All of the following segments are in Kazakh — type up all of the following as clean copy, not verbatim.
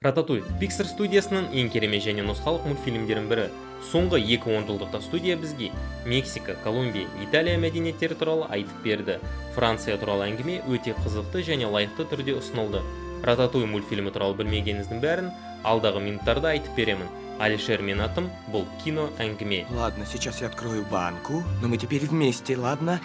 Рататуй Pixar студиясының ең керемет және нұсқалық мультфильмдерінің бірі. Соңғы 2 онжылдықта студия бізге Мексика, Колумбия, Италия мәдениеттері туралы айтып берді. Франция туралы әңгіме өте қызықты және лайықты түрде ұсынылды. Рататуй мультфильмі туралы білмегеніңіздің бәрін алдағы минуттарда айтып беремін. Алишер мен атым, бұл кино әңгіме. Ладно, сейчас я открою банку, но мы теперь вместе, ладно?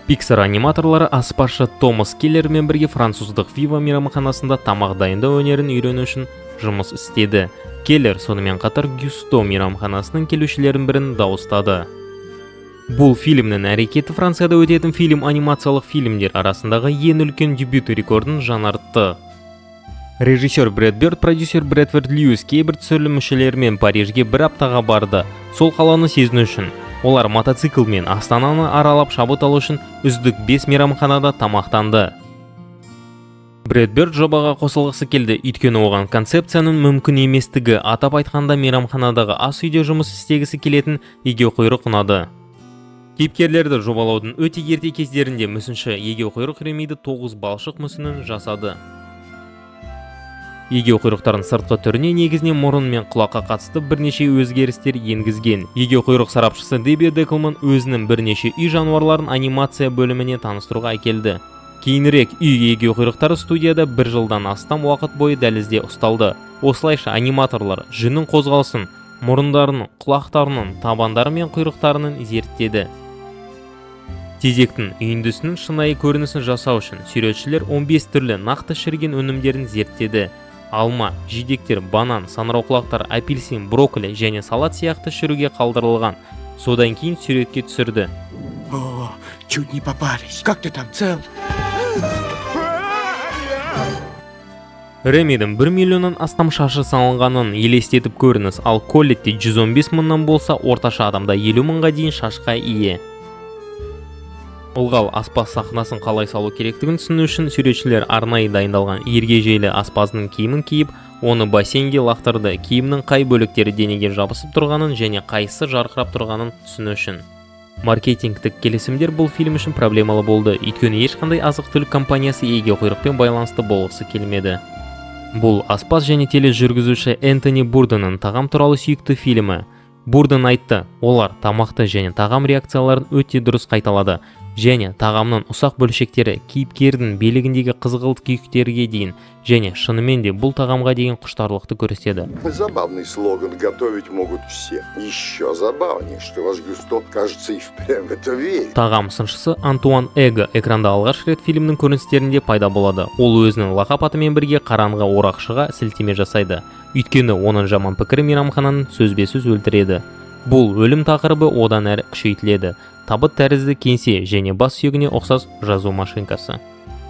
Pixar аниматорлары аспазшы Томас Келлермен бірге француздық Viva мейрамханасында тамақ дайындау өнерін үйрену үшін жұмыс істеді. Келлер сонымен қатар Гюсто мейрамханасының келушілердің бірін дауыстады. Бұл фильмнің әрекеті Францияда өтетін анимациялық фильмдер арасындағы ең үлкен дебют рекордын жаңартты. Режиссер Брэд Бёрд, продюсер Брэдфорд Льюис кейбір түсірілім мүшелерімен Парижге бір аптаға барды. Сол қаланы сезіну үшін. Олар мотоциклмен Астананы аралап шабыт алу үшін үздік 5 мейрамханада тамақтанды. Брэд Бёрд жобаға қосылғысы келді, өйткені оған концепцияның мүмкін еместігі, атап айтқанда мейрамханадағы ас үйде жұмыс істегісі келетін егеуқұйрық ұнады. Кейіпкерлерді жобалаудың өте ерте кездерінде мүсінші егеуқұйрық Ремиді 9 балшық мүсінін жасады. Егеуқұйрықтардың сыртқы түріне негізінен мұрын мен құлаққа қатысты бірнеше өзгерістер енгізген. Егеуқұйрық сарапшысы Деби Деклман өзінің бірнеше үй жануарларын анимация бөліміне таныстыруға әкелді. Кейінірек үй егеуқұйрықтары студияда 1 жылдан астам уақыт бойы дәлізде ұсталды. Осылайша аниматорлар жүннің қозғалысын, мұрындарының, құлақтарының, табандары мен құйрықтарының зерттеді. Тезектің үйіндісінің шынайы көрінісін жасау үшін суретшілер 15 түрлі нақты шіріген өнімдерін зерттеді. Алма, жидектер, банан, саңырауқұлақтар, апельсин, брокколи және салат сияқты шіруге қалдырылған. Содан кейін суретке түсірді. О, чуть не попались. Как ты там, цел? Ремидің 1 миллионнан астам шашы салынғанын елестетіп көріңіз, ал Коллетте 115 мыңнан болса, орташа адамда 50 мыңға дейін шашқа ие. Ылғал аспаз сахнасын қалай салу керектігін түсіну үшін суретшілер арнайы дайындалған ергежейлі аспаздың киімін киіп, оны бассейнге лақтырды. Киімнің қай бөліктері денеге жабысып тұрғанын және қайсысы жарқырап тұрғанын түсіну үшін. Маркетингтік келісімдер бұл фильм үшін проблемалы болды, өйткені ешқандай азық-түлік компаниясы егеуқұйрықпен байланысты болғысы келмеді. Бұл аспаз және тележүргізуші Энтони Бурденнің тағам туралы сүйікті фильмі. Бурден айтты, олар тамақты және тағам реакцияларын өте дұрыс қайталады. Және тағамның ұсақ бөлшектері кейіпкердің белігіндегі қызғылт күйіктерге дейін және шынымен де бұл тағамға деген құштарлықты көрсетеді. Забавный слоган «Готовить могут все». Еще забавнее, что ваш Гюсто, кажется, и впрямь в это верит. Тағам сыншысы Антуан Эго экранда алғаш рет фильмнің көріністерінде пайда болады. Ол өзінің лақап атымен бірге қараңғы орақшыға сілтеме жасайды. Өйткені оның жаман пікірі мейрамхананы сөзбе-сөз өлтіреді. Бұл өлім тақырыбы одан әрі күшейтіледі. Табыт тәрізді кеңсе және бас сүйегіне ұқсас жазу машинкасы.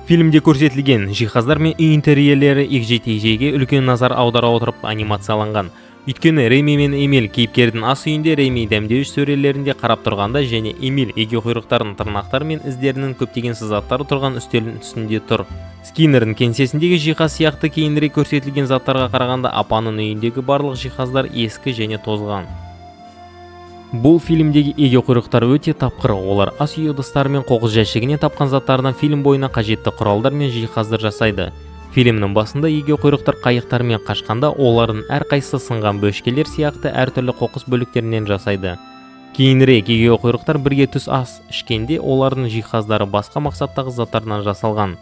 Фильмде көрсетілген жиһаздар мен үй интерьерлері егжей-тегжейге үлкен назар аудара отырып анимацияланған. Өйткені Реми мен Эмиль кейіпкердің ас үйінде Реми дәмдеуіш сөрелерінде қарап тұрғанда және Эмиль егеуқұйрықтардың тырнақтары мен іздерінің көптеген сызаттары тұрған үстелдің үстінде тұр. Скиннердің кеңсесіндегі жиһаз сияқты кейінірек көрсетілген заттарға қарағанда апаның үйіндегі барлық жиһаздар ескі және тозған. Бұл фильмдегі егеуқұйрықтар өте тапқыр, олар ас үй ыдыстары мен қоқыс жәшігіне тапқан заттардан фильм бойына қажетті құралдар мен жиһаздар жасайды. Фильмнің басында егеуқұйрықтар қайықтармен қашқанда, олардың әрқайсысы сынған бөшкелер сияқты әртүрлі қоқыс бөліктерінен жасайды. Кейінірек егеуқұйрықтар бірге түс ас ішкенде, олардың жиһаздары басқа мақсаттағы заттардан жасалған.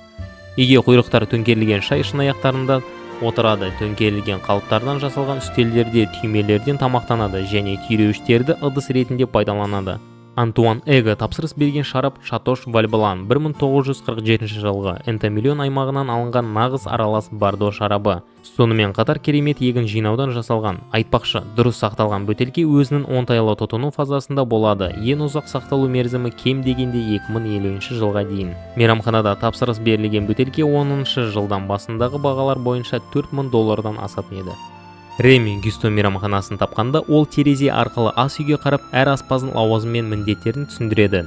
Егеуқұйрықтар төңкерілген шай шынаяқтарында отырады, төңкерілген қалыптардан жасалған үстелдерде түймелерден тамақтанады және түйреуіштерді ыдыс ретінде пайдаланады. Антуан Эго тапсырыс берген шарап Шатош Вальблан 1947 жылғы Энтомиллион аймағынан алынған нағыз аралас бардо шарабы. Сонымен қатар керемет егін жинаудан жасалған. Айтпақшы, дұрыс сақталған бөтелке өзінің оңтайлы тұтыну фазасында болады. Ең ұзақ сақталу мерзімі кем дегенде 2050 жылға дейін. Мейрамханада тапсырыс берілген бөтелке 10 жылдан басындағы бағалар бойынша $4000 асатын еді. Реми Гюсто мейрамханасын тапқанда, ол терезе арқылы ас үйге қарап, әр аспаздың лауазымы мен міндеттерін түсіндіреді.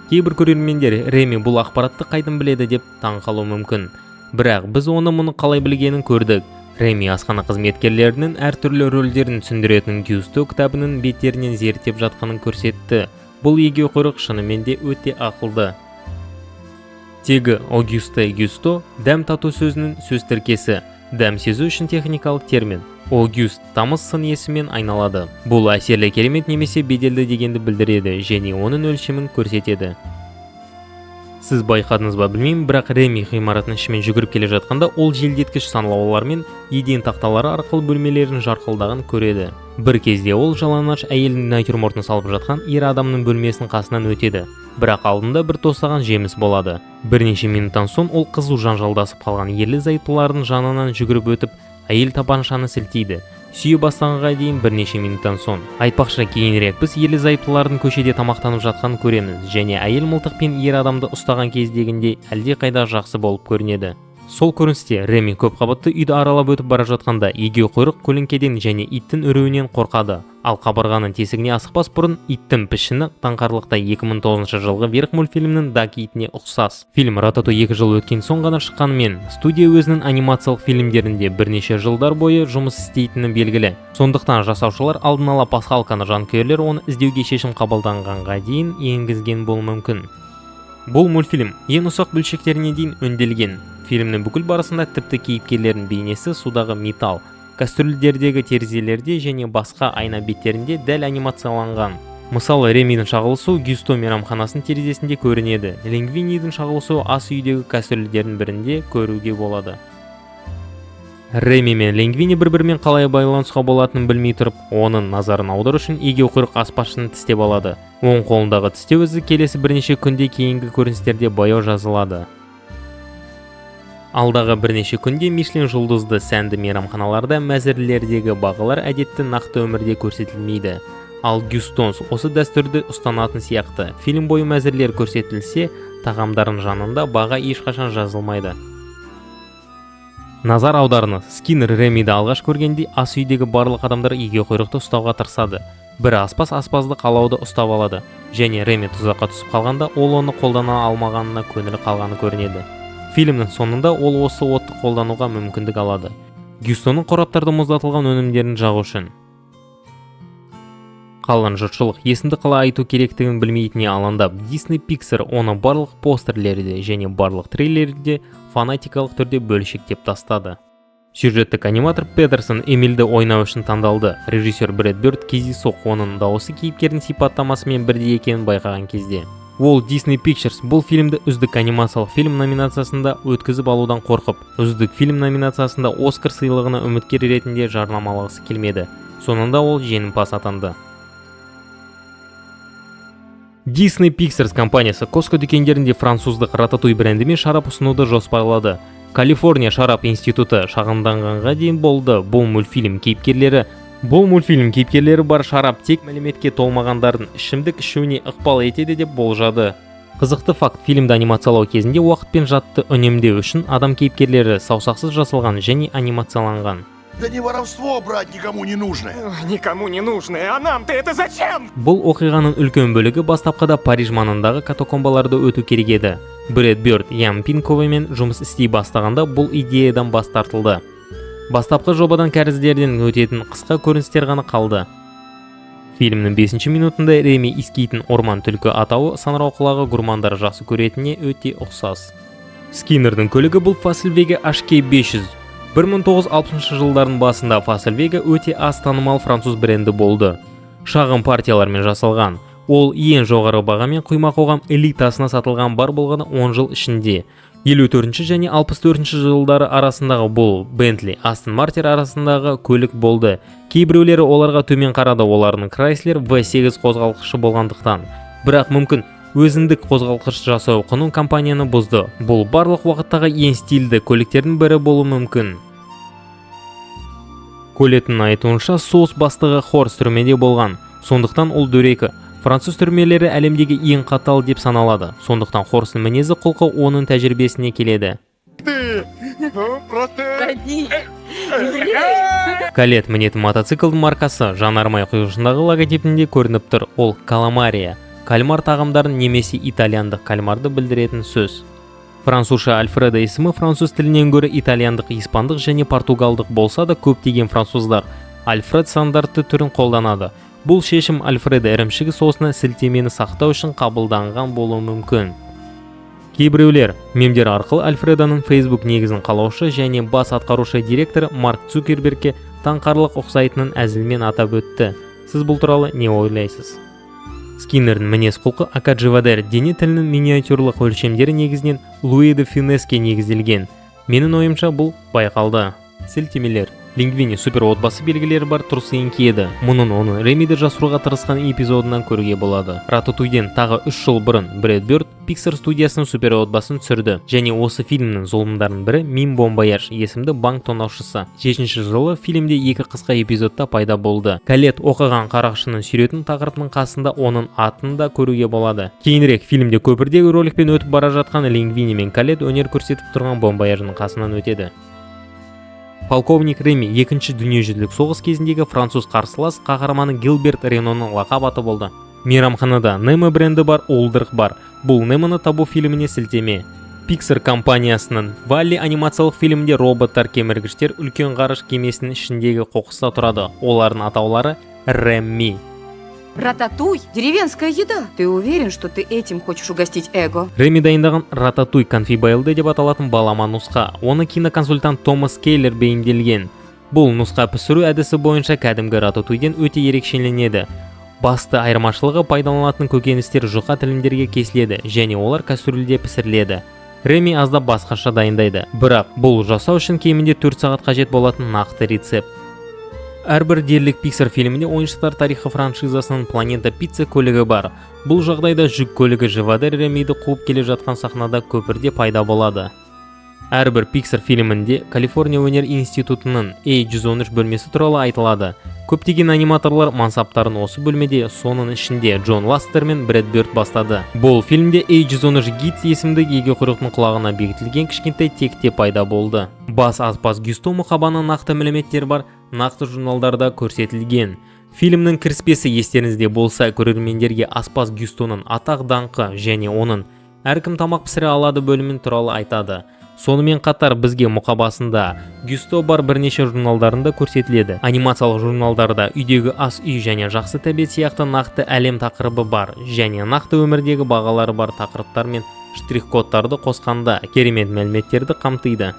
Кейбір көрермендер Реми бұл ақпаратты қайдан біледі деп таң қалуы мүмкін. Бірақ біз мұны қалай білгенін көрдік. Реми асхана қызметкерлерінің әртүрлі рөлдерін түсіндіретін Гюсто кітабының беттерінен зерттеп жатқанын көрсетті. Бұл егеуқұйрық шынымен де өте ақылды. Тегі Огюсте Гюсто дәм тату сөзінің сөз тіркесі. Дәм сезу үшін техникалық термин. Огюст тамыз сын есімен айналады. Бұл әсерлі керемет немесе беделді дегенді білдіреді және оның өлшемін көрсетеді. Сіз байқадыңыз ба білмеймін, бірақ Реми ғимаратының ішімен жүгіріп келе жатқанда ол желдеткіш саңылаулармен еден тақталары арқылы бөлмелерін жарқылдағын көреді. Бір кезде ол жалаңаш әйелдің натюрмортын салып жатқан ер адамның бөлмесінің қасынан өтеді. Бірақ алдында бір тостаған жеміс болады. Бірнеше минуттан соң ол қызу жанжалдасып қалған ерлі-зайыптылардың жанынан жүгіріп өтіп, әйел тапаншаны сілтейді. Сүйе бастағанға дейін бірнеше минуттан соң. Айтпақшы, кейінірек біз ерлі-зайыптылардың көшеде тамақтанып жатқанын көреміз және әйел мылтықпен ер адамды ұстаған кездегінде әлдеқайда жақсы болып көрінеді. Сол көріністе Реми көпқабатты үйді аралап өтіп бара жатқанда егеу құйрық көлеңкеден және иттің үруінен қорқады. Ал қабырғаның тесігіне асықпас бұрын иттің пішіні таңқарлықтай 2009 жылғы Верх мультфильмінің Даг итіне ұқсас. Фильм Рататуй 2 жыл өткен соң ғана шыққанымен, студия өзінің анимациялық фильмдерінде бірнеше жылдар бойы жұмыс істейтіні белгілі. Сондықтан жасаушылар алдын ала пасхалканы жанкүйерлер оны іздеуге шешім қабылданғанға дейін енгізген болуы мүмкін. Бұл мультфильм ең ұсақ бөлшектеріне дейін өңделген. Фильмнің бүкіл барысында тіпті кейіпкерлердің бейнесі судағы металл, кастрюльдердегі терезелерде және басқа айна беттерінде дәл анимацияланған. Мысалы, Ремидің шағылысу Гюсто мейрамханасының терезесінде көрінеді. Лингвинидің шағылысу ас үйдегі кастрюльдердің бірінде көруге болады. Реми мен Лингвини бір-бірімен қалай байланысуға болатынын білмей тұрып, оның назарын аудару үшін егеу құйрық аспазшыны тістеп алады. Оң қолындағы тістеу ізі келесі бірнеше күнде кейінгі көріністерде баяу жазылады. Алдағы бірнеше күнде Мишлен жұлдызды сәнді мейрамханаларда мәзірлердегі бағалар әдетті нақты өмірде көрсетілмейді. Ал Гюстонс осы дәстүрді ұстанатын сияқты. Фильм бойы мәзірлер көрсетілсе, тағамдардың жанында баға ешқашан жазылмайды. Назар аударыңыз, Скиннер Ремиді алғаш көргенде ас үйдегі барлық адамдар егеу құйрықты ұстауға тырысады. Бір аспазды қалауды ұстап алады және Реми тұзаққа түсіп қалғанда ол оны қолдана алмағанына көңілі қалғаны көрінеді. Фильмнің соңында ол осы отты қолдануға мүмкіндік алады. Гюстоның қораптарда мұздатылған өнімдерін жағу үшін. Қалған жұртшылық есімді қалай айту керектігін білмейтіне алаңдап, Disney Pixar оны барлық постерлерде және барлық трейлерде фанатикалық түрде бөлшектеп тастады. Сюжеттік аниматор Петерсон Эмильді ойнау үшін таңдалды. Режиссер Брэд Бёрд кездейсоқ оның дауысы кейіпкердің сипаттамасымен бірдей екенін байқаған кезде. Ол Disney Pictures бұл фильмді үздік анимациялық фильм номинациясында өткізіп алудан қорқып, үздік фильм номинациясында Оскар сыйлығына үміткер ретінде жарнамалағысы келмеді. Соңында ол жеңімпаз атанды. Disney Pictures компаниясы Costco дүкендерінде француздық Рататуй брендімен шарап ұсынуды жоспарлады. Калифорния шарап институты шағымданғанға дейін болды. Бұл мультфильм кейіпкерлері бар шарап тек мәліметке толмағандардың ішімдік ішуіне ықпал етеді деп болжады. Қызықты факт, фильмді анимациялау кезінде уақыт пен жадты үнемдеу үшін адам кейіпкерлері саусақсыз жасалған және анимацияланған. Да не воровство, брат, никому не нужное. Никому не нужное, а нам-то это зачем? Бұл оқиғаның үлкен бөлігі бастапқыда Париж маңындағы катакомбаларды өту керек еді. Брэд Бёрд Ян Пинковемен жұмыс істей бастағанда бұл идеядан бас тартылды. Бастапқы жобадан кәріздерден өтетін қысқа көріністер ғана қалды. Фильмнің 5 минутында Реми иіскейтін орман түлкі атауы саңырауқұлағы гурмандар жақсы көретініне өте ұқсас. Скиннердің көлігі бұл Volkswagen HK500. 1960 жылдардың басында Volkswagen өте аз танымал француз бренді болды. Шағын партиялармен жасалған. Ол ең жоғары бағамен құйма қоғам элитасына сатылған бар болғаны 10 жыл ішінде. 54 және 64 жылдары арасындағы бұл Bentley, Aston Martin арасындағы көлік болды. Кейбіреулері оларға төмен қарады, оларының Chrysler V8 қозғалтқышы болғандықтан. Бірақ мүмкін өзіндік қозғалтқыш жасау құнын компанияны бұзды. Бұл барлық уақыттағы ең стильді көліктердің бірі болуы мүмкін. Колеттің айтуынша соғыс бастығы Хорс түрмеде болған. Сондықтан ол дөрекі. Француз түрмелері әлемдегі ең қатал деп саналады. Сондықтан Хорстың мінезі құлқы оның тәжірибесіне келеді. Колет мінетін мотоциклдің маркасы жанармай құйғышындағы логотипінде көрініп тұр. Ол каламария. Кальмар тағамдарын немесе итальяндық кальмарды білдіретін сөз. Французша Альфредо есімі француз тілінен гөрі итальяндық, испандық және португалдық болса да көптеген француздар Альфред стандартты түрін қолданады. Бұл шешім Альфредо ірімшігі соусына сілтемені сақтау үшін қабылданған болуы мүмкін. Кейбіреулер мемдер арқылы Альфредоның Facebook негізін қалаушы және бас атқарушы директор Марк Цукербергке таңқарлық ұқсайтынын әзілмен атап өтті. Сіз бұл туралы не ойлайсыз? Скиннердің мінез құлқы Акадживадер дене тілінің миниатюрлық өлшемдері негізінен Луи де Фюнеске негізделген. Менің ойымша бұл байқалды. Сілтемелер. Лингвини супер отбасы белгілері бар тұрсыйынки еді. Мұның оны Ремиді жасыруға тырысқан эпизодынан көруге болады. Рататуйден тағы 3 жыл бұрын Брэд Бёрд Pixar студиясының супер отбасын түсірді. Және осы фильмнің золымдарының бірі Мим Бомбаяж есімді банк тонаушысы. 7-ші жылы фильмде 2 қысқа эпизодта пайда болды. Калет оқыған қарақшының сүйретін тақырыптың қасында оның атын да көруге болады. Кейінірек фильмде көпірдегі роликпен өтіп бара жатқан Лингвини мен Калет өнер көрсетіп тұрған Бомбаяжның қасынан өтеді. Полковник Реми екінші дүниежүзілік соғыс кезіндегі француз қарсылас қаһарманы Гилберт Реноның лақап аты болды. Мейрамханада Немо бренді бар, уылдырық бар. Бұл Немоны табу фильміне сілтеме. Pixar компаниясының Валли анимациялық фильмінде роботтар кеміргіштер үлкен ғарыш кемесінің ішіндегі қоқыста тұрады. Олардың атаулары Ремми. Рататуй – деревенская еда. Ты уверен, что ты этим хочешь угостить Эго? Реми дайындаған Рататуй конфибайлды деп аталатын балама нұсқа. Оны киноконсультант Томас Кейлер бейімделген. Бұл нұсқа пісіру әдісі бойынша кәдімгі Рататуйден өте ерекшеленеді. Басты айырмашылығы пайдаланылатын көкөністер жұқа тілімдерге кесіледі және олар кастрюльде пісіріледі. Реми аздап басқаша дайындайды. Бірақ бұл жасау үшін кемінде 4 сағат қажет болатын нақты рецепт. Әрбір дерлік Pixar фильмінде ойыншықтар тарихы франшизасының Планета Пицца көлігі бар. Бұл жағдайда жүк көлігі Живадер Ремиді қуып келе жатқан сахнада көпірде пайда болады. Әрбір Pixar фильмінде Калифорния өнер институтының A113 бөлмесі туралы айтылады. Көптеген аниматорлар мансаптарын осы бөлмеде, соның ішінде Джон Ластер мен Брэд Бёрд бастады. Бұл фильмде A113 Гитс есімді егеу құйрықтың құлағына бекітілген кішкентай текте пайда болды. Бас аспаз Гюсто мұқабаны нақты мәліметтер бар, нақты журналдарда көрсетілген. Фильмнің кіріспесі естеріңізде болса, көрермендерге аспаз Гюстоның атақ даңқы және оның әркім тамақ пісіре алады бөлімін туралы айтады. Сонымен қатар бізге мұқабасында Гюсто бар бірнеше журналдарында көрсетіледі. Анимациялық журналдарда үйдегі ас үй және жақсы тәбет сияқты нақты әлем тақырыбы бар және нақты өмірдегі бағалары бар тақырыптар мен штрих-кодтарды қосқанда керемет мәліметтерді қамтиды.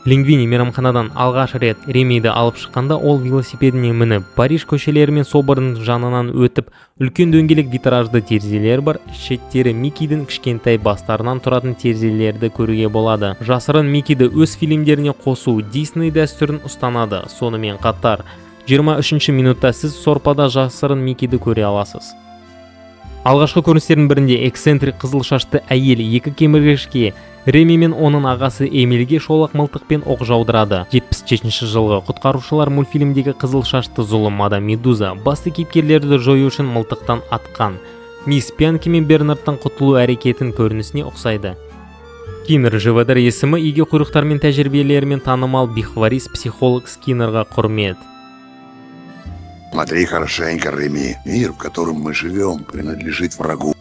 Лингвини мейрамханадан алғаш рет Ремиді алып шыққанда ол велосипедіне мініп, Париж көшелері мен соборының жанынан өтіп, үлкен дөңгелек витражды терезелер бар, шеттері Микидің кішкентай бастарынан тұратын терезелерді көруге болады. Жасырын Микиді өз фильмдеріне қосу Дисней дәстүрін ұстанады. Сонымен қатар 23-ші минутта сіз сорпада жасырын Микиді көре аласыз. Алғашқы көріністердің бірінде эксцентрик қызыл шашты әйел 2 кеміргішке Реми мен оның ағасы Эмильге шолақ мылтықпен оқ жаудырады. 77-ші жылғы құтқарушылар мультфильмдегі қызыл шашты зұлым мадам Медуза басты кейіпкерлерді жою үшін мылтықтан атқан. Мисс Пьянки мен Бернардтың құтылу әрекетін көрінісіне ұқсайды. Скиннер Живадер есімі егеу құйрықтар мен тәжірибелерімен танымал бихварист психолог Скиннерға құрмет. Смотри хорошенько, Реми. Мир, в котором мы живем, принадлежит врагу.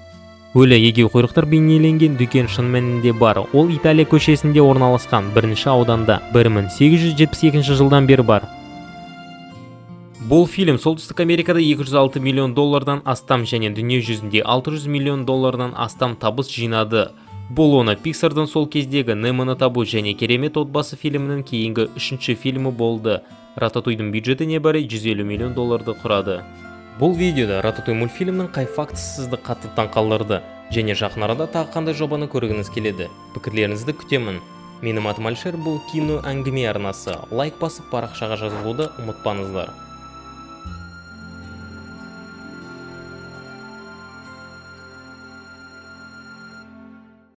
Өлі егеу құйрықтар бейнеленген дүкен шын мәнінде бар. Ол Италия көшесінде орналасқан бірінші ауданда 1872 жылдан бері бар. Бұл фильм Солтүстік Америкада 206 миллион доллардан астам және дүние жүзінде 600 миллион доллардан астам табыс жинады. Бұл оны Pixar'дың сол кездегі Немоны табу және керемет отбасы фильмінің кейінгі 3-ші фильмі болды. Рататуйдың бюджеті небәрі 150 миллион долларды құрады. Бұл видеода Рататуй мультфильмнің қай фактісі сізді қатты таңқалдырды және жақын арада тағы қандай жобаны көргіңіз келеді? Пікірлеріңізді күтемін. Менің атым Алишер, бұл кино әңгіме арнасы. Лайк басып парақшаға жазылуды ұмытпаңыздар.